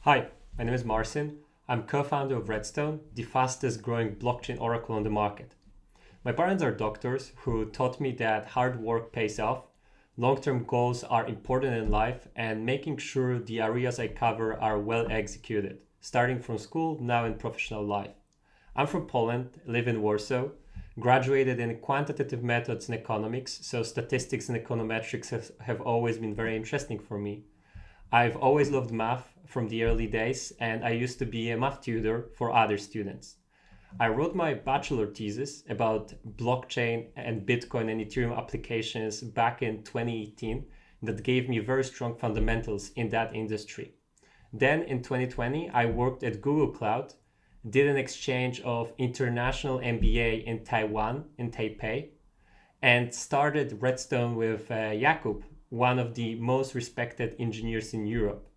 Hi, my name is Marcin. I'm co-founder of Redstone, the fastest growing blockchain oracle on the market. My parents are doctors who taught me that hard work pays off, long-term goals are important in life, and making sure the areas I cover are well executed, starting from school, now in professional life. I'm from Poland, live in Warsaw, graduated in quantitative methods in economics, so statistics and econometrics have always been very interesting for me. I've always loved math from the early days, and I used to be a math tutor for other students. I wrote my bachelor thesis about blockchain and Bitcoin and Ethereum applications back in 2018 that gave me very strong fundamentals in that industry. Then in 2020, I worked at Google Cloud, did an exchange of international MBA in Taiwan, in Taipei, and started Redstone with Jakub, one of the most respected engineers in Europe.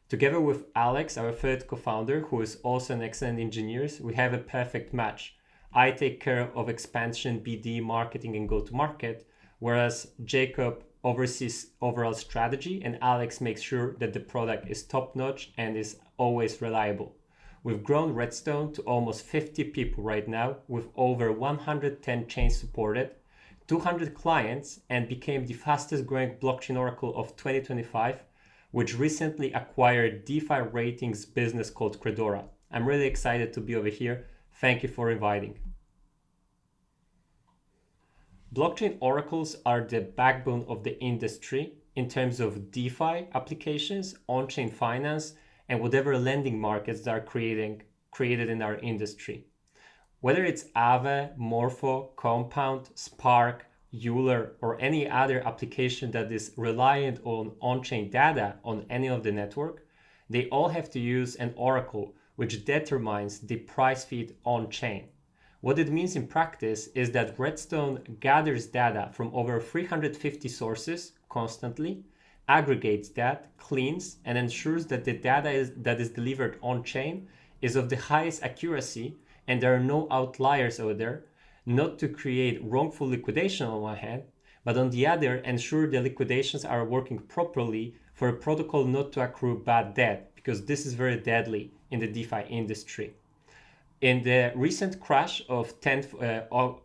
Together with Alex, our third co-founder, who is also an excellent engineer, we have a perfect match. I take care of expansion, BD, marketing, and go-to-market, whereas Jacob oversees overall strategy and Alex makes sure that the product is top-notch and is always reliable. We've grown Redstone to almost 50 people right now, with over 110 chains supported, 200 clients, and became the fastest growing blockchain oracle of 2025, which recently acquired DeFi ratings business called Credora. I'm really excited to be over here. Thank you for inviting. Blockchain oracles are the backbone of the industry in terms of DeFi applications, on-chain finance, and whatever lending markets that are created in our industry. Whether it's Aave, Morpho, Compound, Spark, Euler, or any other application that is reliant on on-chain data on any of the network, they all have to use an oracle which determines the price feed on-chain. What it means in practice is that Redstone gathers data from over 350 sources constantly, aggregates that, cleans, and ensures that the data that is delivered on-chain is of the highest accuracy and there are no outliers over there, not to create wrongful liquidation on one hand, but on the other, ensure the liquidations are working properly for a protocol not to accrue bad debt, because this is very deadly in the DeFi industry. In the recent crash of 10th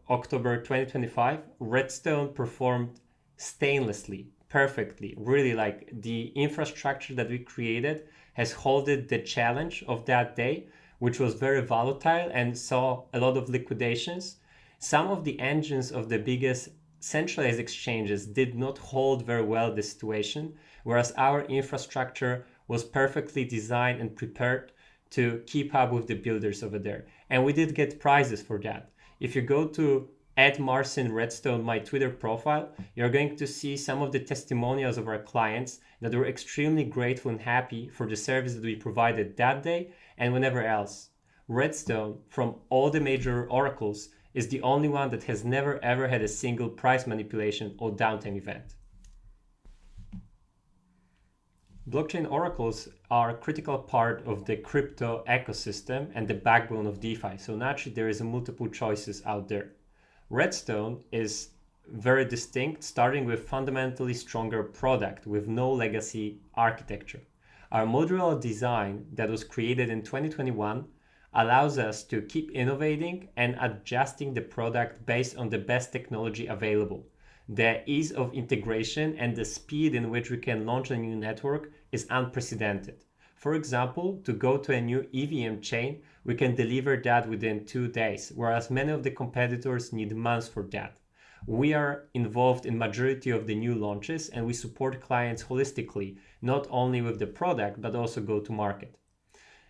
October 2025, Redstone performed stainlessly, perfectly, really like the infrastructure that we created has holded the challenge of that day, which was very volatile and saw a lot of liquidations. Some of the engines of the biggest centralized exchanges did not hold very well the situation, whereas our infrastructure was perfectly designed and prepared to keep up with the builders over there. And we did get prizes for that. If you go to @Marcin Redstone, my Twitter profile, you're going to see some of the testimonials of our clients that were extremely grateful and happy for the service that we provided that day and whenever else. Redstone, from all the major oracles, is the only one that has never ever had a single price manipulation or downtime event. Blockchain oracles are a critical part of the crypto ecosystem and the backbone of DeFi. So naturally there is multiple choices out there. Redstone is very distinct, starting with fundamentally stronger product with no legacy architecture. Our modular design that was created in 2021 allows us to keep innovating and adjusting the product based on the best technology available. The ease of integration and the speed in which we can launch a new network is unprecedented. For example, to go to a new EVM chain, we can deliver that within 2 days, whereas many of the competitors need months for that. We are involved in majority of the new launches and we support clients holistically, not only with the product, but also go to market.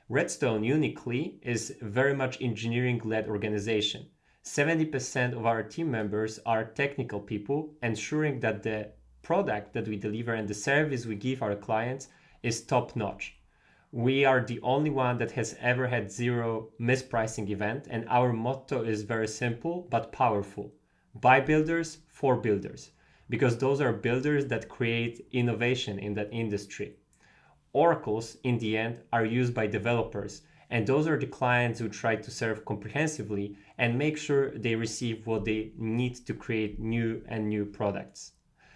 Redstone uniquely is very much engineering-led organization. 70% of our team members are technical people, ensuring that the product that we deliver and the service we give our clients is top-notch. We are the only one that has ever had zero mispricing event, and our motto is very simple but powerful. By builders, for builders, because those are builders that create innovation in that industry. Oracles, in the end, are used by developers, and those are the clients who try to serve comprehensively and make sure they receive what they need to create new products.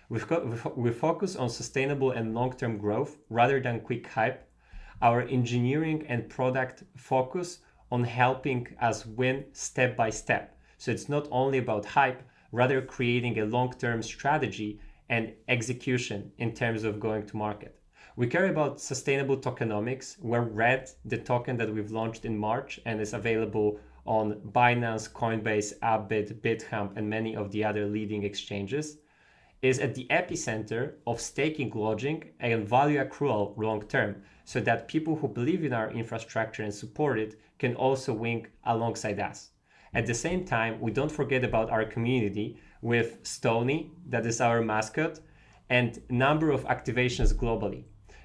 We focus on sustainable and long-term growth rather than quick hype. our engineering and product focus on helping us win step by step. So it's not only about hype, rather creating a long-term strategy and execution in terms of going to market. We care about sustainable tokenomics, where RED, the token that we've launched in March and is available on Binance, Coinbase, Upbit, BitHump, and many of the other leading exchanges, is at the epicenter of staking logic and value accrual long term, so that people who believe in our infrastructure and support it can also win alongside us. At the same time, we don't forget about our community with Stony, that is our mascot, and number of activations globally.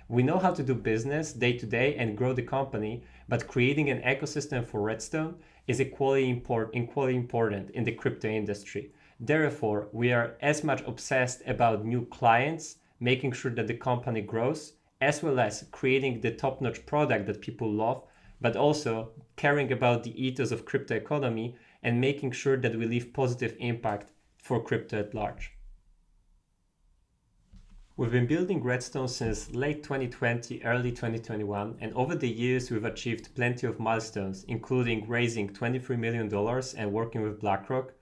We know how to do business day to day and grow the company, but creating an ecosystem for Redstone is equally important in the crypto industry. Therefore, we are as much obsessed about new clients, making sure that the company grows, as well as creating the top-notch product that people love, but also caring about the ethos of crypto economy and making sure that we leave positive impact for crypto at large. We've been building Redstone since late 2020, early 2021, and over the years we've achieved plenty of milestones, including raising $23 million and working with BlackRock.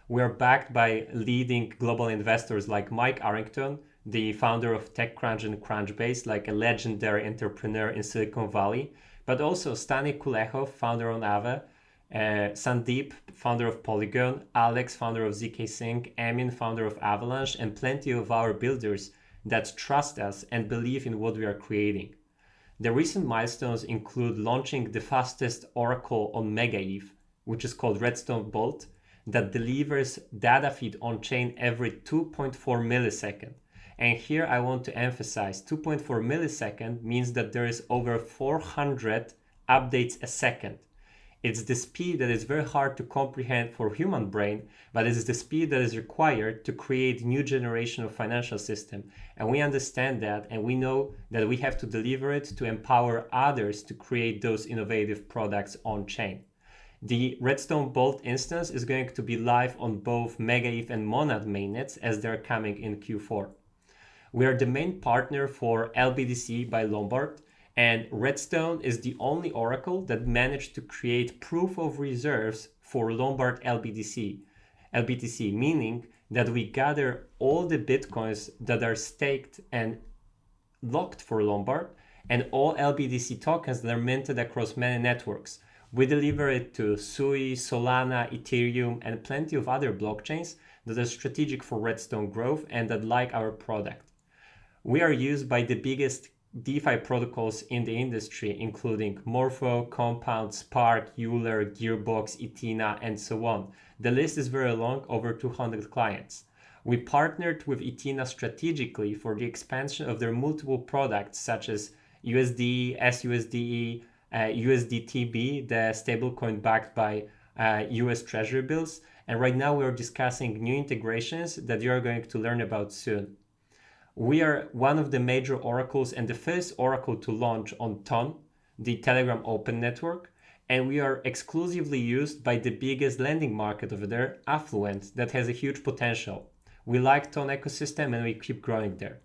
We are backed by leading global investors like Mike Arrington, the founder of TechCrunch and Crunchbase, like a legendary entrepreneur in Silicon Valley, but also Stani Kulechov, founder on Aave, Sandeep, founder of Polygon, Alex, founder of ZK Sync, Emin, founder of Avalanche, and plenty of our builders that trust us and believe in what we are creating. The recent milestones include launching the fastest oracle on MegaETH, which is called Redstone Bolt, that delivers data feed on chain every 2.4 millisecond. And here I want to emphasize 2.4 millisecond means that there is over 400 updates a second. It's the speed that is very hard to comprehend for human brain, but it is the speed that is required to create new generation of financial system. And we understand that, and we know that we have to deliver it to empower others to create those innovative products on chain. The Redstone Bolt instance is going to be live on both MegaETH and Monad mainnets as they're coming in Q4. We are the main partner for LBDC by Lombard, and Redstone is the only oracle that managed to create proof of reserves for Lombard LBTC, meaning that we gather all the Bitcoins that are staked and locked for Lombard and all LBDC tokens that are minted across many networks. We deliver it to Sui, Solana, Ethereum, and plenty of other blockchains that are strategic for Redstone growth and that like our product. We are used by the biggest DeFi protocols in the industry, including Morpho, Compound, Spark, Euler, Gearbox, Ethena, and so on. The list is very long, over 200 clients. We partnered with Ethena strategically for the expansion of their multiple products such as USDE, SUSDE, USDTB, the stablecoin backed by US Treasury bills. And right now we're discussing new integrations that you are going to learn about soon. We are one of the major oracles and the first oracle to launch on Ton, the Telegram Open Network, and we are exclusively used by the biggest lending market over there, Affluent, that has a huge potential. We like Ton ecosystem and we keep growing there.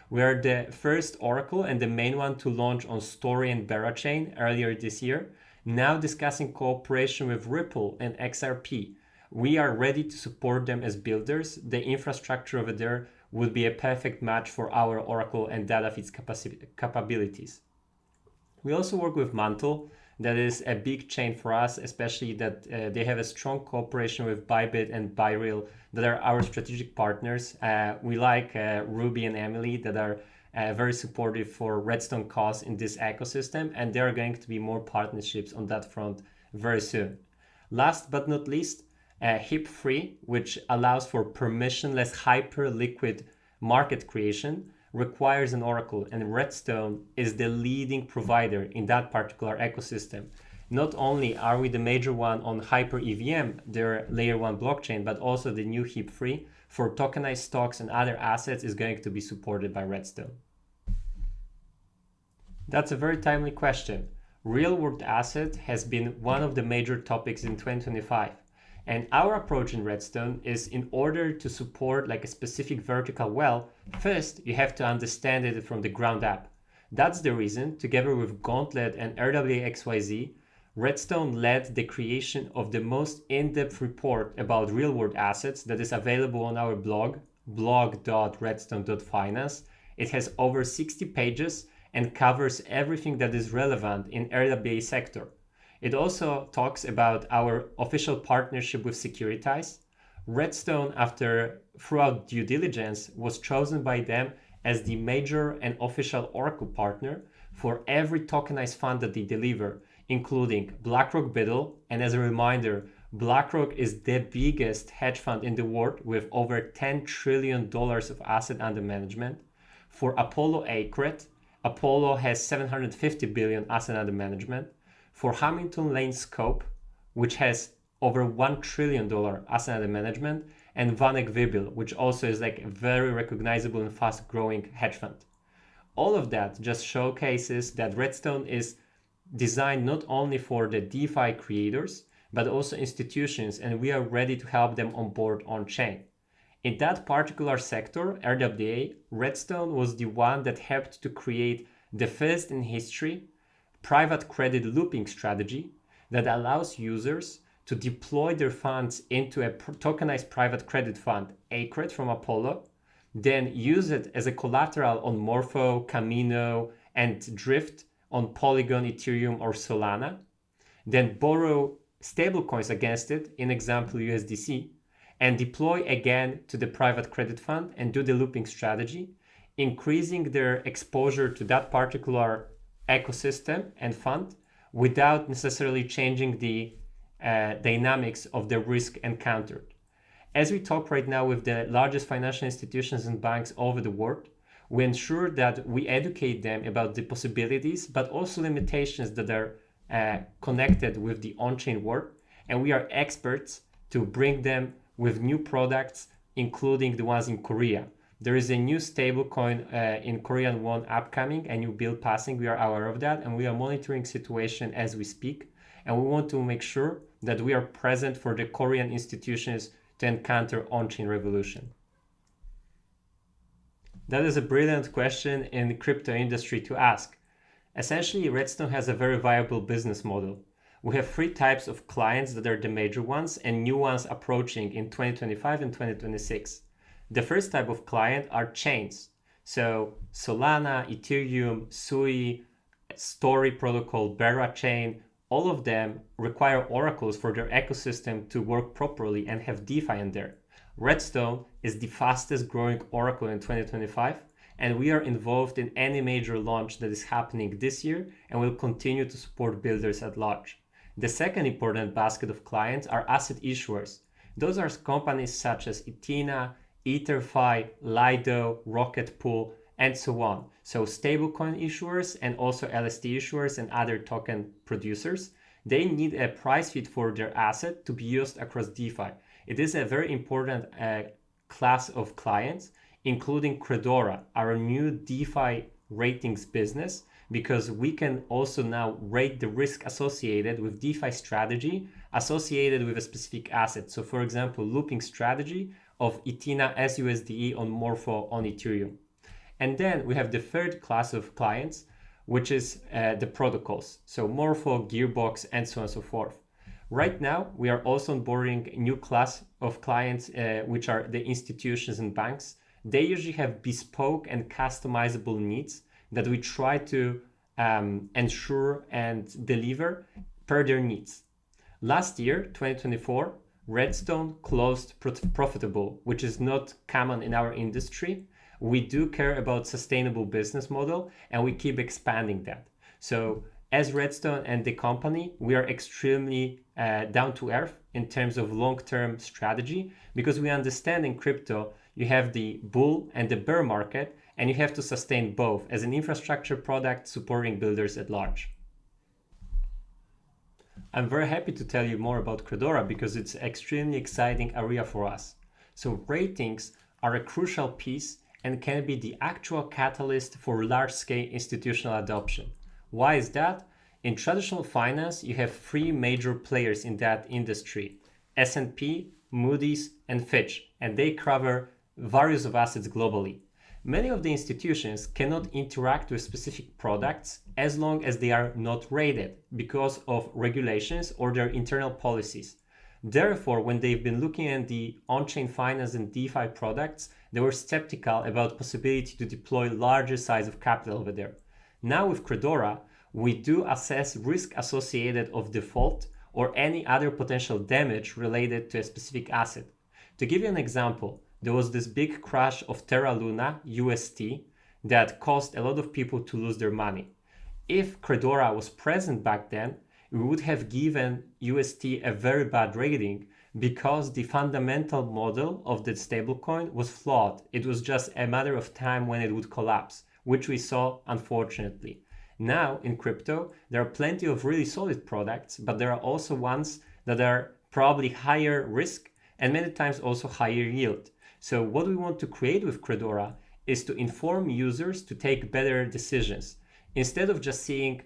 We are the first oracle and the main one to launch on Story and Berachain earlier this year, now discussing cooperation with Ripple and XRP. We are ready to support them as builders. The infrastructure over there would be a perfect match for our oracle and data feeds capabilities. We also work with Mantle. That is a big chain for us, especially that they have a strong cooperation with Bybit and Byreal that are our strategic partners. We like Ruby and Emily that are very supportive for Redstone cause in this ecosystem, and there are going to be more partnerships on that front very soon. Last but not least, HIP-free, which allows for permissionless hyper-liquid market creation, requires an oracle, and Redstone is the leading provider in that particular ecosystem. Not only are we the major one on Hyper EVM, their layer 1 blockchain, but also the new HIP-free for tokenized stocks and other assets is going to be supported by Redstone. That's a very timely question. Real-world asset has been one of the major topics in 2025. And our approach in Redstone is, in order to support like a specific vertical well, first you have to understand it from the ground up. That's the reason, together with Gauntlet and RWA Redstone led the creation of the most in-depth report about real-world assets that is available on our blog, blog.redstone.finance. It has over 60 pages and covers everything that is relevant in RWA sector. It also talks about our official partnership with Securitize. Redstone, throughout due diligence, was chosen by them as the major and official Oracle partner for every tokenized fund that they deliver, including BlackRock Biddle. And as a reminder, BlackRock is the biggest hedge fund in the world with over $10 trillion of asset under management. For Apollo Acret, Apollo has 750 billion asset under management. For Hamilton Lane Scope, which has over $1 trillion asset under management, and Vanek Vibil, which also is like a very recognizable and fast growing hedge fund. All of that just showcases that Redstone is designed not only for the DeFi creators, but also institutions, and we are ready to help them onboard on-chain. In that particular sector, RWA, Redstone was the one that helped to create the first in history private credit looping strategy that allows users to deploy their funds into a tokenized private credit fund, Acret from Apollo, then use it as a collateral on Morpho, Camino, and Drift on Polygon, Ethereum, or Solana, then borrow stablecoins against it, in example USDC, and deploy again to the private credit fund and do the looping strategy, increasing their exposure to that particular ecosystem and fund without necessarily changing the dynamics of the risk encountered. As we talk right now with the largest financial institutions and banks over the world, we ensure that we educate them about the possibilities, but also limitations that are connected with the on-chain world. And we are experts to bring them with new products, including the ones in Korea. There is a new stablecoin in Korean won upcoming, a new bill passing. We are aware of that, and we are monitoring situation as we speak. And we want to make sure that we are present for the Korean institutions to encounter on-chain revolution. That is a brilliant question in the crypto industry to ask. Essentially, Redstone has a very viable business model. We have three types of clients that are the major ones and new ones approaching in 2025 and 2026. The first type of client are chains. So Solana, Ethereum, Sui, Story Protocol, Bera Chain, all of them require oracles for their ecosystem to work properly and have DeFi in there. Redstone is the fastest growing oracle in 2025, and we are involved in any major launch that is happening this year and will continue to support builders at large. The second important basket of clients are asset issuers. Those are companies such as Ethena, EtherFi, Lido, Rocket Pool, and so on. So stablecoin issuers and also LSD issuers and other token producers, they need a price feed for their asset to be used across DeFi. It is a very important class of clients, including Credora, our new DeFi ratings business, because we can also now rate the risk associated with DeFi strategy associated with a specific asset. So for example, looping strategy of Ethena SUSDE on Morpho on Ethereum. And then we have the third class of clients, which is the protocols. So Morpho, Gearbox, and so on and so forth. Right now, we are also onboarding a new class of clients, which are the institutions and banks. They usually have bespoke and customizable needs that we try to ensure and deliver per their needs. Last year, 2024, Redstone closed profitable, which is not common in our industry. We do care about sustainable business model and we keep expanding that. So as Redstone and the company, we are extremely down to earth in terms of long-term strategy, because we understand in crypto, you have the bull and the bear market, and you have to sustain both as an infrastructure product supporting builders at large. I'm very happy to tell you more about Credora because it's an extremely exciting area for us. So ratings are a crucial piece and can be the actual catalyst for large-scale institutional adoption. Why is that? In traditional finance, you have three major players in that industry: S&P, Moody's, and Fitch, and they cover various of assets globally. Many of the institutions cannot interact with specific products as long as they are not rated because of regulations or their internal policies. Therefore, when they've been looking at the on-chain finance and DeFi products, they were skeptical about possibility to deploy larger size of capital over there. Now with Credora, we do assess risk associated of default or any other potential damage related to a specific asset. To give you an example, there was this big crash of Terra Luna UST that caused a lot of people to lose their money. If Credora was present back then, we would have given UST a very bad rating because the fundamental model of the stablecoin was flawed. It was just a matter of time when it would collapse, which we saw unfortunately. Now in crypto, there are plenty of really solid products, but there are also ones that are probably higher risk and many times also higher yield. So what we want to create with Credora is to inform users to take better decisions. Instead of just seeing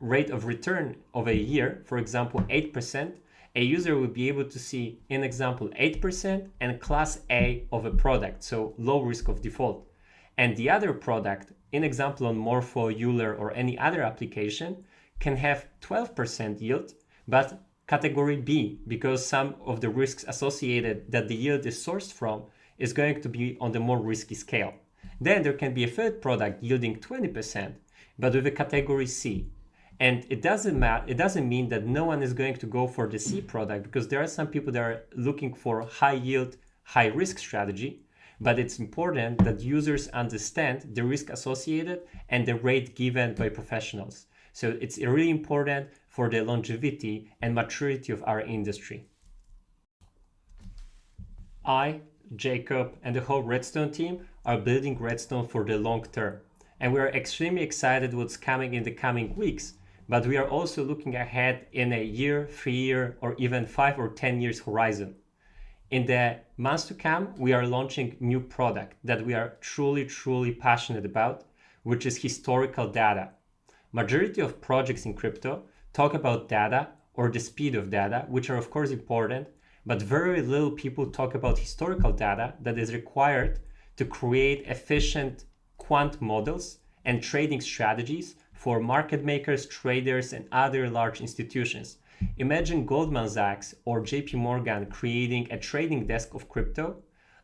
rate of return of a year, for example, 8%, a user will be able to see, in example, 8% and class A of a product, so low risk of default. And the other product, in example on Morpho, Euler, or any other application, can have 12% yield, but category B, because some of the risks associated that the yield is sourced from is going to be on the more risky scale. Then there can be a third product yielding 20%, but with a category C. And it doesn't mean that no one is going to go for the C product, because there are some people that are looking for high yield, high risk strategy, but it's important that users understand the risk associated and the rate given by professionals. So it's really important for the longevity and maturity of our industry. I, Jacob, and the whole Redstone team are building Redstone for the long term. And we are extremely excited what's coming in the coming weeks, but we are also looking ahead in a year, 3-year, or even 5 or 10 years horizon. In the months to come, we are launching new product that we are truly passionate about, which is historical data. Majority of projects in crypto talk about data or the speed of data, which are of course important, but very little people talk about historical data that is required to create efficient quant models and trading strategies for market makers, traders, and other large institutions. Imagine Goldman Sachs or JP Morgan creating a trading desk of crypto.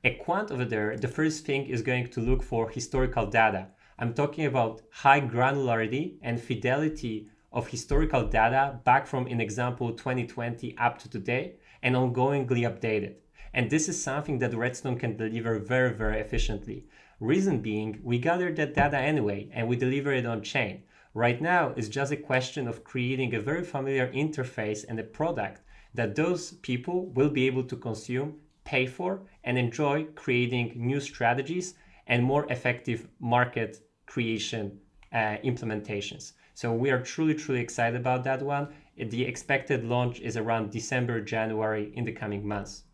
A quant over there, the first thing is going to look for historical data. I'm talking about high granularity and fidelity of historical data back from, in example, 2020 up to today and ongoingly updated. And this is something that Redstone can deliver very efficiently. Reason being, we gather that data anyway and we deliver it on chain. Right now, it's just a question of creating a very familiar interface and a product that those people will be able to consume, pay for, and enjoy creating new strategies and more effective market creation implementations. So we are truly excited about that one. The expected launch is around December, January in the coming months.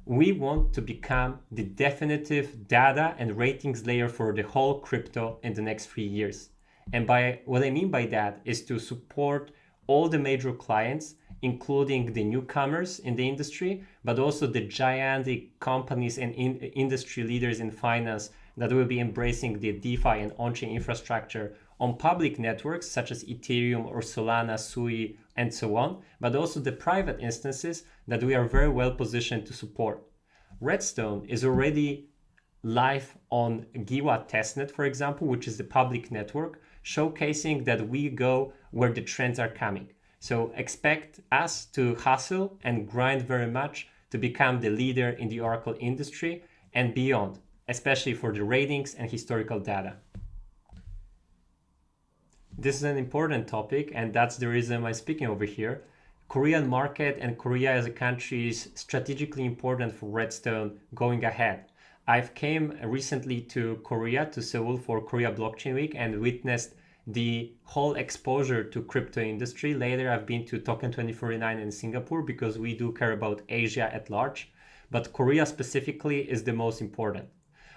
We want to become the definitive data and ratings layer for the whole crypto in the next 3 years. And by what I mean by that is to support all the major clients, including the newcomers in the industry, but also the gigantic companies and industry leaders in finance that will be embracing the DeFi and on-chain infrastructure on public networks such as Ethereum or Solana, Sui, and so on, but also the private instances that we are very well positioned to support. Redstone is already live on Giwa testnet, for example, which is the public network, showcasing that we go where the trends are coming. So expect us to hustle and grind very much to become the leader in the Oracle industry and beyond, especially for the ratings and historical data. This is an important topic, and that's the reason I'm speaking over here. Korean market and Korea as a country is strategically important for Redstone going ahead. I've came recently to Korea, to Seoul for Korea Blockchain Week and witnessed the whole exposure to crypto industry. Later, I've been to Token 2049 in Singapore because we do care about Asia at large, but Korea specifically is the most important.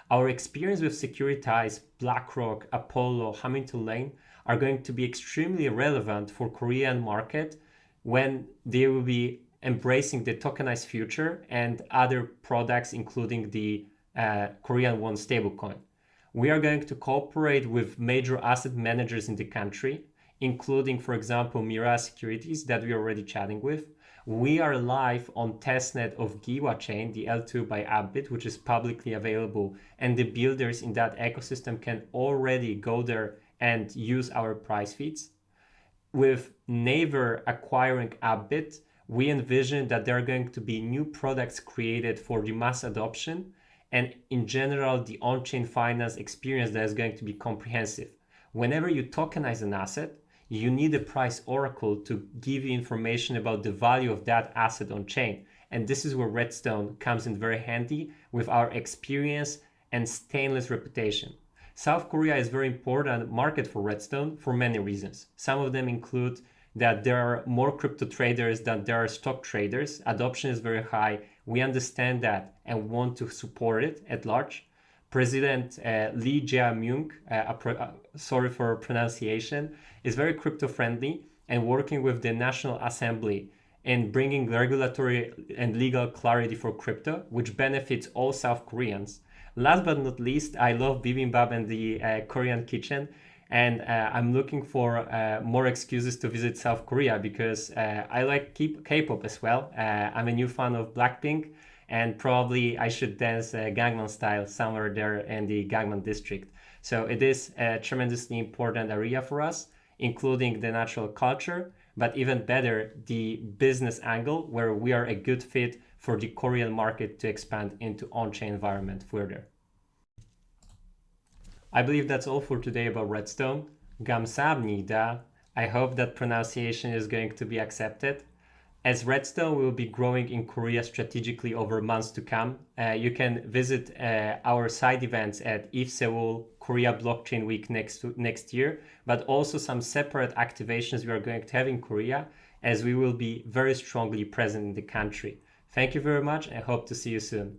Our experience with Securitize, BlackRock, Apollo, Hamilton Lane are going to be extremely relevant for Korean market when they will be embracing the tokenized future and other products, including the Korean won stablecoin. We are going to cooperate with major asset managers in the country, including, for example, Mira Securities that we're already chatting with. We are live on testnet of Giwa Chain, the L2 by Upbit, which is publicly available, and the builders in that ecosystem can already go there and use our price feeds. With Naver acquiring Upbit, we envision that there are going to be new products created for the mass adoption, and in general, the on-chain finance experience that is going to be comprehensive. Whenever you tokenize an asset, you need a price oracle to give you information about the value of that asset on chain. And this is where Redstone comes in very handy with our experience and stainless reputation. South Korea is a very important market for Redstone for many reasons. Some of them include that there are more crypto traders than there are stock traders. Adoption is very high. We understand that and want to support it at large. President Lee Jae-myung, sorry for pronunciation, is very crypto friendly and working with the National Assembly in bringing regulatory and legal clarity for crypto, which benefits all South Koreans. Last but not least, I love bibimbap and the Korean kitchen. And I'm looking for more excuses to visit South Korea because I like K-pop as well. I'm a new fan of Blackpink, and probably I should dance Gangnam Style somewhere there in the Gangnam district. So it is a tremendously important area for us, including the natural culture, but even better, the business angle where we are a good fit for the Korean market to expand into on-chain environment further. I believe that's all for today about Redstone. Gamsahamnida. I hope that pronunciation is going to be accepted. As Redstone will be growing in Korea strategically over months to come, you can visit our side events at ETH Seoul, Korea Blockchain Week next year, but also some separate activations we are going to have in Korea as we will be very strongly present in the country. Thank you very much and hope to see you soon.